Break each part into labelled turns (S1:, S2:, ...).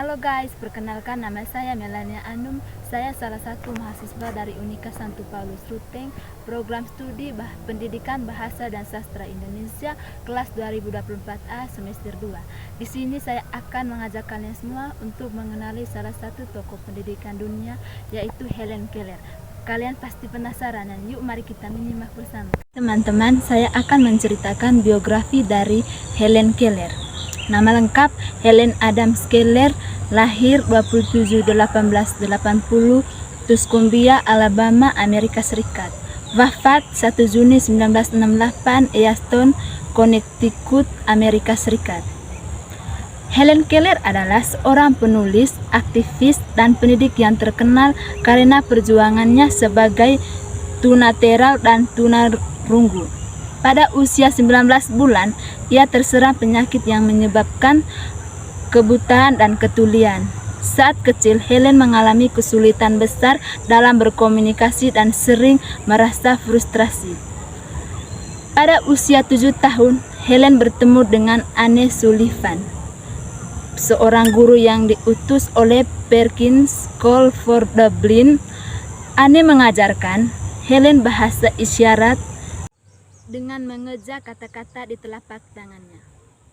S1: Halo guys, perkenalkan nama saya Melania Anum. Saya salah satu mahasiswa dari Unika Santo Paulus Ruteng, program studi Pendidikan Bahasa dan Sastra Indonesia kelas 2024A semester 2. Di sini saya akan mengajak kalian semua untuk mengenali salah satu tokoh pendidikan dunia, yaitu Helen Keller. Kalian pasti penasaran, dan yuk mari kita menyimak bersama. Teman-teman, saya akan menceritakan biografi dari Helen Keller. Nama lengkap Helen Adams Keller, lahir 27/1880, Tuscumbia, Alabama, Amerika Serikat. Wafat 1 Juni 1968, Easton, Connecticut, Amerika Serikat. Helen Keller adalah seorang penulis, aktivis, dan pendidik yang terkenal karena perjuangannya sebagai tunanetra dan tunarungu. Pada usia 19 bulan, ia terserang penyakit yang menyebabkan kebutaan dan ketulian. Saat kecil, Helen mengalami kesulitan besar dalam berkomunikasi dan sering merasa frustrasi. Pada usia 7 tahun, Helen bertemu dengan Anne Sullivan, seorang guru yang diutus oleh Perkins School for the Blind. Anne mengajarkan Helen bahasa isyarat dengan mengeja kata-kata di telapak tangannya.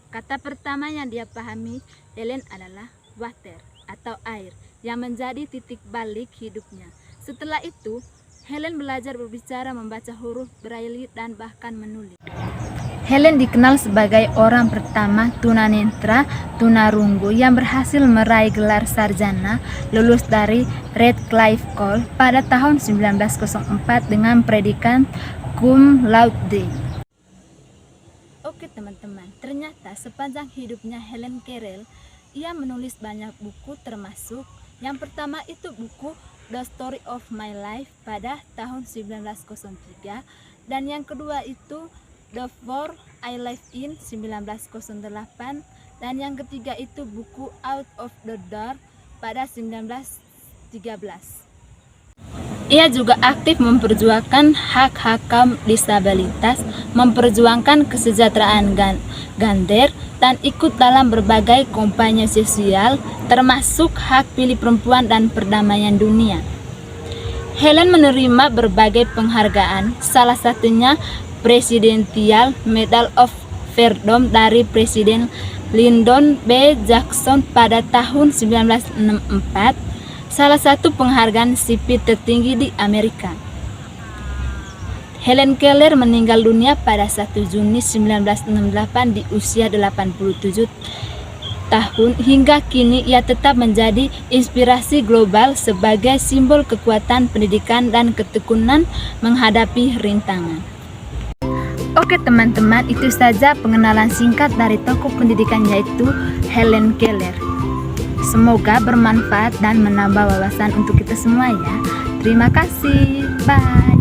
S1: Kata pertama yang dia pahami Helen adalah water atau air, yang menjadi titik balik hidupnya. Setelah itu, Helen belajar berbicara, membaca huruf Braille, dan bahkan menulis. Helen dikenal sebagai orang pertama tunanetra tunarungu yang berhasil meraih gelar sarjana, lulus dari Radcliffe College pada tahun 1904 dengan predikat cum laude. Oke teman-teman, ternyata sepanjang hidupnya Helen Keller, ia menulis banyak buku, termasuk yang pertama itu buku The Story of My Life pada tahun 1903, dan yang kedua itu The War I Live in 1908, dan yang ketiga itu buku Out of the Dark pada 1913. Ia juga aktif memperjuangkan hak-hak kaum disabilitas, memperjuangkan kesejahteraan gender, dan ikut dalam berbagai kampanye sosial, termasuk hak pilih perempuan dan perdamaian dunia. Helen menerima berbagai penghargaan, salah satunya Presidential Medal of Freedom dari Presiden Lyndon B. Johnson pada tahun 1964, salah satu penghargaan sipil tertinggi di Amerika. Helen Keller meninggal dunia pada 1 Juni 1968 di usia 87 tahun. Hingga kini ia tetap menjadi inspirasi global sebagai simbol kekuatan pendidikan dan ketekunan menghadapi rintangan. Oke teman-teman, itu saja pengenalan singkat dari tokoh pendidikan, yaitu Helen Keller. Semoga bermanfaat dan menambah wawasan untuk kita semua ya. Terima kasih. Bye.